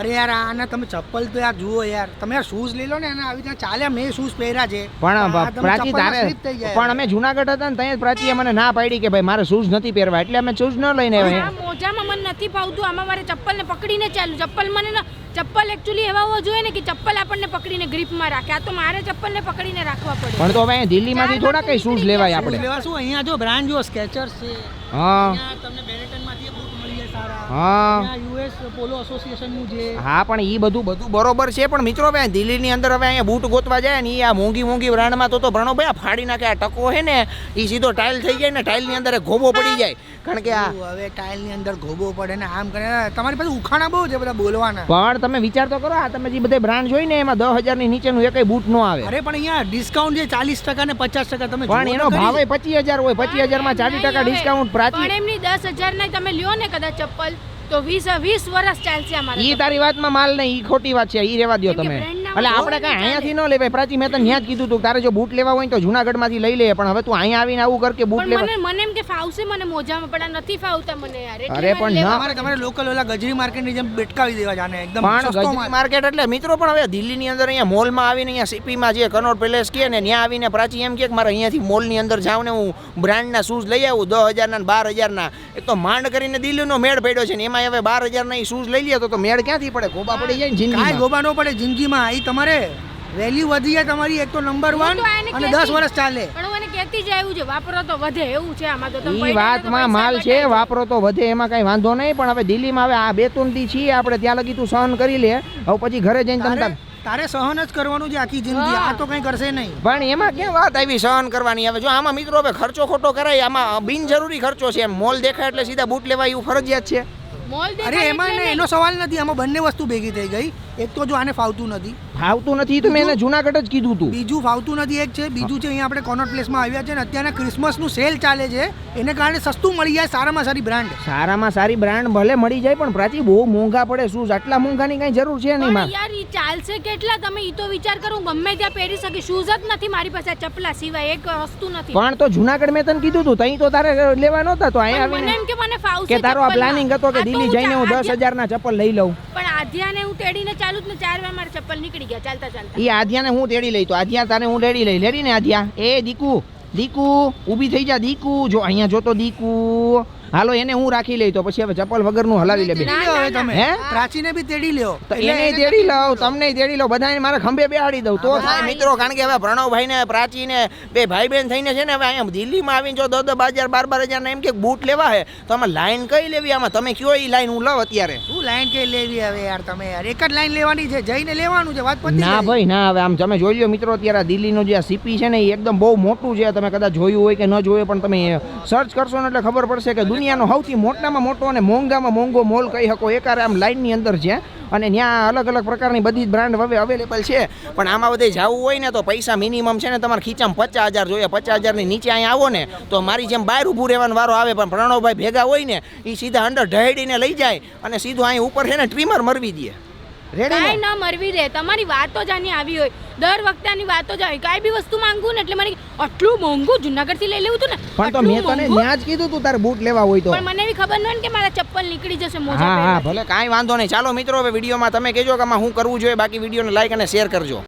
અરે યાર આના તમે ચપ્પલ તો યાર જુઓ યાર તમે યાર શૂઝ લઈ લો ને એના આવી રીતે ચાલે મેં શૂઝ પહેર્યા છે પણ પ્રાચી તારે પણ અમે જુનાગઢ હતા ને ત્યાં પ્રાચીએ મને ના પાડી કે ભાઈ મારે શૂઝ નથી પહેરવા એટલે અમે શૂઝ ન લઈને આવ્યા. મોજામાં મને નથી ફાવતું આમાં મારે ચપ્પલ ને પકડીને ચાલુ ચપ્પલ મને ચપ્પલ એકચ્યુઅલી એવા હોવા જોઈએ ને કે ચપ્પલ આપણને પકડીને ગ્રીપમાં રાખે. આ તો મારે ચપ્પલ ને પકડીને રાખવા પડે. પણ તો હવે દિલ્હીમાંથી થોડા કઈ શૂઝ લેવાય આપણે લેવા શું અહીંયા જો બ્રાન્ડ જો સ્કેચર્સ છે હા અહીંયા તમને બેરેટનમાંથી બૂટ મળી જાય સારા હા અહીંયા યુએસ પોલો એસોસિએશન નું છે હા પણ ઈ બધું બરોબર છે પણ મિત્રો હવે દિલ્હીની અંદર હવે અહીંયા બૂટ ગોતવા જાય ને આ મોંઘી બ્રાન્ડમાં તો પ્રણવભાઈ આ ફાડી નાખે આ ટકો છે ને એ સીધો ટાઇલ થઈ જાય ને ટાઇલની અંદર ગોબો પડી જાય કારણ કે આ હવે ટાઇલની અંદર ગોબો પડે ને આમ કરે તમારી પાસે ઉખાણા બહુ છે બધા બોલવાના પણ તમે વિચાર તો કરો આ તમે જે બધા બ્રાન્ડ જોઈ ને એમાં 10,000 ની નીચેનું એકય બૂટ ન આવે. અરે પણ અહીંયા ડિસ્કાઉન્ટ છે 40% ને 50% તમે પણ એનો ભાવ 25,000 હોય 25,000 માં 40% ડિસ્કાઉન્ટ પ્રાચી પણ એમની 10,000 ના તમે લ્યો ને કદાચ ચપ્પલ તો 20 વર્ષ ચાલશે અમારે. ઈ તારી વાતમાં માલ નહીં ઈ ખોટી વાત છે ઈ રેવા દો તમે. એટલે આપણે કઈ અહીંયાથી ન લેવાય પ્રાચી મેં તને ત્યાં જ કીધું તું તારે જો બૂટ લેવા હોય તો જુનાગઢમાંથી લઈ લે પણ હવે તું અહીંયા આવીને આવું કર કે બૂટ લેવા મને એમ કે ફાવશે મને મોજામાં પણ નથી ફાવતા મને યાર. અરે પણ તમારે લોકલ ઓલા ગજરી માર્કેટની જેમ બેટકાવી દેવા જાને એકદમ પણ ગજરી માર્કેટ એટલે મિત્રો પણ હવે દિલ્હીની અંદર અહીંયા મોલમાં આવીને અહીંયા સીપીમાં જે કનોટ પેલેસ કહે ને ત્યાં આવીને પ્રાચી એમ કે મારે અહીંયાથી મોલની અંદર જાઉં ને હું બ્રાન્ડના શૂઝ લઈ આવું 10,000 ના 12,000 ના એક તો માંડ કરીને દિલ્હીનો મેળ પડ્યો છે ને એમાં હવે 12,000 ના શૂઝ લઈ લે તો મેળ ક્યાંથી પડે ગોબા પડી જાય ને જિંદગીમાં. કાંઈ ગોબા ન પડે જિંદગીમાં ઈ તમારે વેલ્યુ વધી જાય તમારી એક તો નંબર 1 અને 10 વર્ષ ચાલે. પણ મને કહેતી જાય એવું છે વાપરો તો વધે એવું છે આમાં તો તમે ઈ વાતમાં માલ છે વાપરો તો વધે એમાં કઈ વાંધો નહીં પણ હવે દિલ્હીમાં હવે આ 2-3 દી છીએ આપણે ત્યાં લગી તું સહન કરી લે હવે પછી ઘરે જઈને તમ તારે સહન જ કરવાનું છે આખી જિંદગી આ તો કઈ કરશે નહીં. પણ એમાં ક્યાં વાત આવી સહન કરવાની હવે જો આમાં મિત્રો હવે ખર્ચો ખોટો કરાય આમાં બિનજરૂરી ખર્ચો છે મોલ દેખાય એટલે સીધા બૂટ લેવા એવું ફરજિયાત છે. અરે એમાં એનો સવાલ નથી આમાં બંને વસ્તુ ભેગી થઈ ગઈ એક તો જો આને ફાવતું નથી તો મેં એને જુનાગઢ જ કીધું તું બીજું ફાવતું નથી એક છે બીજું છે અહીંયા આપણે કોનોટ પ્લેસમાં આવ્યા છે ને અત્યારે ક્રિસમસનું સેલ ચાલે છે એને કારણે સસ્તું મળી જાય સારામાં સારી બ્રાન્ડ ભલે મળી જાય પણ પ્રાચી બહુ મોંઘા પડે શૂઝ આટલા મોંઘાની કઈ જરૂર છે નહીં યાર ઈ ચાલશે કેટલા તમે ઈ તો વિચાર કરો ગમે ત્યાં પહેરી શકે શૂઝ જ નથી મારી પાસે ચપલા સિવાય એક વસ્તુ નથી. પણ તો જુનાગઢ મેં તને કીધું તું તઈ તો તારે લેવા નહોતા તો અહીંયા આવીને મને એમ કે મને ફાવશે કે તારો આ પ્લાનિંગ હતો કે દિલ્હી જઈને હું 10,000 ના ચપ્પલ લઈ લઉં પણ આધ્યાને હું તેડીને ચાલુ જ ને 4 વાર મારા ચપ્પલ નીકળી ગયા ચાલતા ઈ આધ્યાને હું તેડી લઈ તો આધ્યા તારે હું લેડી ને આધ્યા એ દીકુ ઊભી થઈ જા દીકુ જો અહીંયા જોતો દીકુ હાલો એને હું રાખી લઈ તો પછી હવે ચપ્પલ વગરનું હલાવી લે તમે પ્રાચીને બી તેડી લ્યો તો એને તેડી લઉં તમને તેડી લઉં બધાને મારા ખંભે બેહાડી દઉં તો મિત્રો કારણ કે હવે પ્રણવભાઈ ને પ્રાચી ને બે ભાઈ બહેન થઈને છે ને હવે અહીંયા દિલ્હીમાં આવીને જો 10,000 12,000 ના એમ કે બૂટ લેવા હે તો આમાં લાઈન કઈ લેવી આમાં તમે કયો ઈ લાઈન હું લઉં અત્યારે શું લાઈન કઈ લેવી હવે યાર તમે યાર એક જ લાઈન લેવાની છે જઈને લેવાનું છે વાત પતી ના ભાઈ ના હવે આમ તમે જોઈ લો મિત્રો અત્યારે દિલ્હીનો જે આ સીપી છે ને એ એકદમ બહુ મોટું છે તમે કદાચ જોયું હોય કે ન જોયું પણ તમે સર્ચ કરશો ને એટલે ખબર પડશે કે દુનિયાનો સૌથી મોટામાં મોટો અને મોંઘામાં મોંઘો મોલ કહી શકો એકારે આમ લાઈનની અંદર છે અને ત્યાં અલગ અલગ પ્રકારની બધી જ બ્રાન્ડ હવે અવેલેબલ છે પણ આમાં બધે જવું હોય ને તો પૈસા મિનિમમ છે ને તમારે ખીચામાં 50,000 જોઈએ 50,000 ની નીચે અહીંયા આવો ને તો મારી જેમ બહાર ઊભું રહેવાનો વારો આવે પણ પ્રણવભાઈ ભેગા હોય ને એ સીધા અંદર ઢહેડીને લઈ જાય અને સીધું અહીં ઉપર છે ને ટ્રીમર મરવી દે કાંઈ ન મરવી દે તમારી વાતો જ આની આવી હોય દર વખતે આની વાતો જ આવી કાંઈ બી વસ્તુ માંગવું ને એટલે મને આટલું મોંઘું જુનાગઢ થી લઈ લેવું હતું ને પણ તો મેં તને ત્યાં જ કીધું તું તારે બૂટ લેવા હોય તો પણ મને એવી ખબર ન હોય કે મારા ચપ્પલ નીકળી જશે મોજા હા ભલે કાંઈ વાંધો નહીં ચાલો મિત્રો હવે વિડીયોમાં તમે કહેજો કે આમાં હું કરવું જોઈએ બાકી વિડીયોને લાઈક અને શેર કરજો.